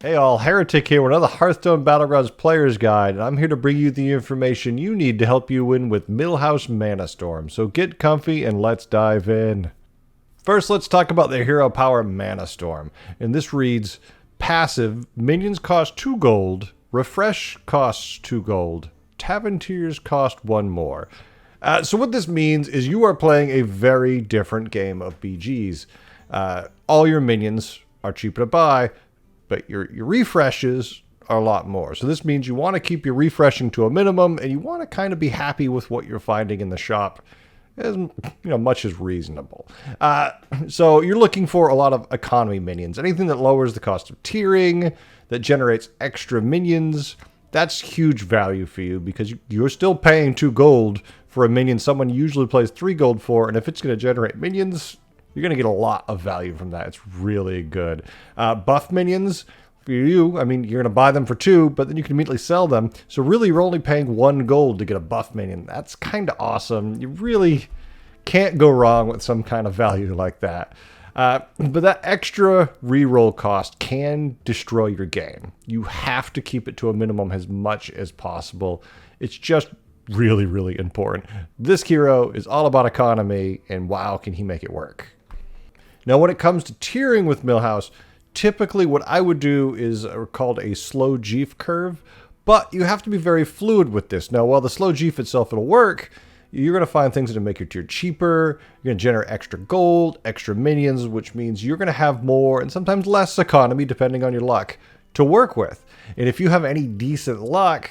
Hey all, Heretic here with another Hearthstone Battlegrounds Player's Guide, and I'm here to bring you the information you need to help you win with Millhouse Manastorm. So get comfy and let's dive in. First, let's talk about the hero power Manastorm, and this reads, passive, minions cost 2 gold, refresh costs 2 gold, tavern tiers cost 1 more. So what this means is you are playing a very different game of BGs. All your minions are cheaper to buy, but your refreshes are a lot more. So this means you want to keep your refreshing to a minimum, and you want to kind of be happy with what you're finding in the shop, as much as reasonable. So you're looking for a lot of economy minions, anything that lowers the cost of tiering, that generates extra minions. That's huge value for you because you're still paying 2 gold for a minion someone usually plays 3 gold for, and if it's going to generate minions, you're going to get a lot of value from that. It's really good. Buff minions, for you, I mean, you're going to buy them for 2, but then you can immediately sell them. So really, you're only paying 1 gold to get a buff minion. That's kind of awesome. You really can't go wrong with some kind of value like that. But that extra reroll cost can destroy your game. You have to keep it to a minimum as much as possible. It's just really, really important. This hero is all about economy, and wow, can he make it work. Now, when it comes to tiering with Millhouse, typically what I would do is called a slow GF curve, but you have to be very fluid with this. Now, while the slow GF itself, it'll work, you're going to find things that make your tier cheaper, you're going to generate extra gold, extra minions, which means you're going to have more and sometimes less economy, depending on your luck, to work with. And if you have any decent luck,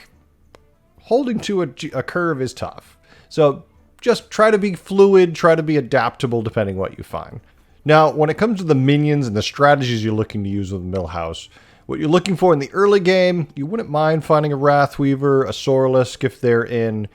holding to a curve is tough. So just try to be fluid, try to be adaptable depending what you find. Now, when it comes to the minions and the strategies you're looking to use with Millhouse, what you're looking for in the early game, you wouldn't mind finding a Wrathweaver, a Sorlisk if they're in,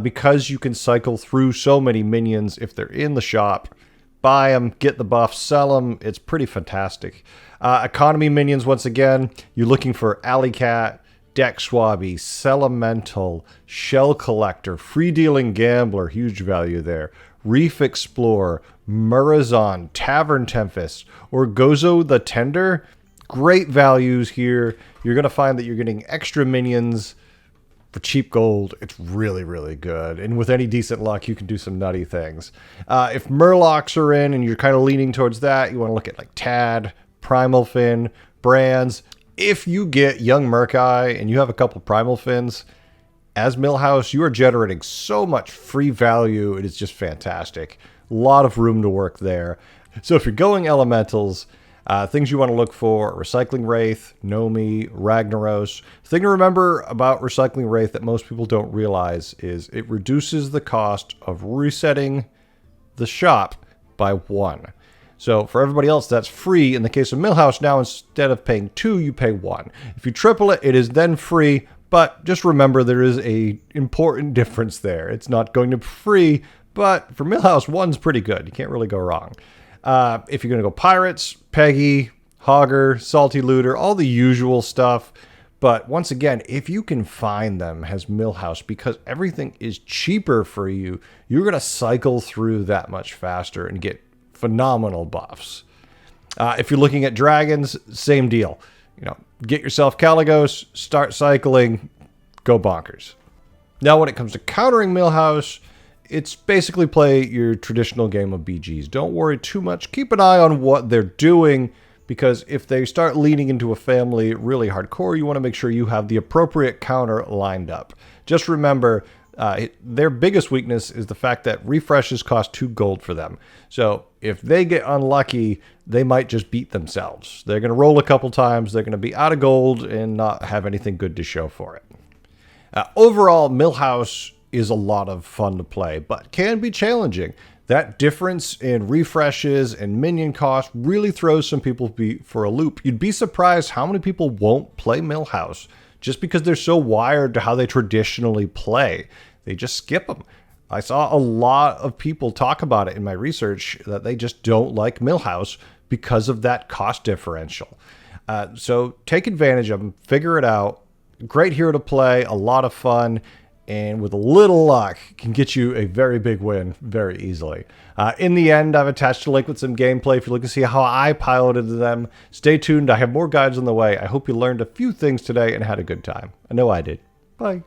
because you can cycle through so many minions if they're in the shop. Buy them, get the buffs, sell them. It's pretty fantastic. Economy minions, once again, you're looking for Alley Cat, Deck Swabby, Elemental, Shell Collector, Free-Dealing Gambler, huge value there, Reef Explorer, Murazon, Tavern Tempest, or Gozo the Tender. Great values here. You're going to find that you're getting extra minions for cheap gold. It's really, really good. And with any decent luck, you can do some nutty things. If Murlocs are in and you're kind of leaning towards that, you want to look at like Tad, Primal Fin, Brands. If you get Young Murkeye and you have a couple Primal Fins, as Millhouse, you are generating so much free value. It is just fantastic. A lot of room to work there. So if you're going elementals, things you want to look for, Recycling Wraith, Nomi, Ragnaros. The thing to remember about Recycling Wraith that most people don't realize is it reduces the cost of resetting the shop by 1. So for everybody else, that's free. In the case of Millhouse, now instead of paying 2, you pay 1. If you triple it, it is then free. But just remember there is a important difference there. It's not going to be free, but for Millhouse, 1's pretty good. You can't really go wrong. If you're going to go Pirates, Peggy, Hogger, Salty Looter, all the usual stuff. But once again, if you can find them as Millhouse, because everything is cheaper for you, you're going to cycle through that much faster and get phenomenal buffs. If you're looking at dragons, same deal. Get yourself Caligos, start cycling, go bonkers. Now, when it comes to countering Millhouse, it's basically play your traditional game of BGs. Don't worry too much. Keep an eye on what they're doing, because if they start leaning into a family really hardcore, you want to make sure you have the appropriate counter lined up. Just remember, their biggest weakness is the fact that refreshes cost 2 gold for them. So if they get unlucky, they might just beat themselves. They're going to roll a couple times, they're going to be out of gold and not have anything good to show for it. Overall, Millhouse is a lot of fun to play, but can be challenging. That difference in refreshes and minion cost really throws some people for a loop. You'd be surprised how many people won't play Millhouse just because they're so wired to how they traditionally play. They just skip them. I saw a lot of people talk about it in my research that they just don't like Millhouse because of that cost differential. So take advantage of them, figure it out. Great hero to play, a lot of fun. and with a little luck, can get you a very big win very easily. In the end, I've attached a link with some gameplay if you're looking to see how I piloted them. Stay tuned. I have more guides on the way. I hope you learned a few things today and had a good time. I know I did. Bye.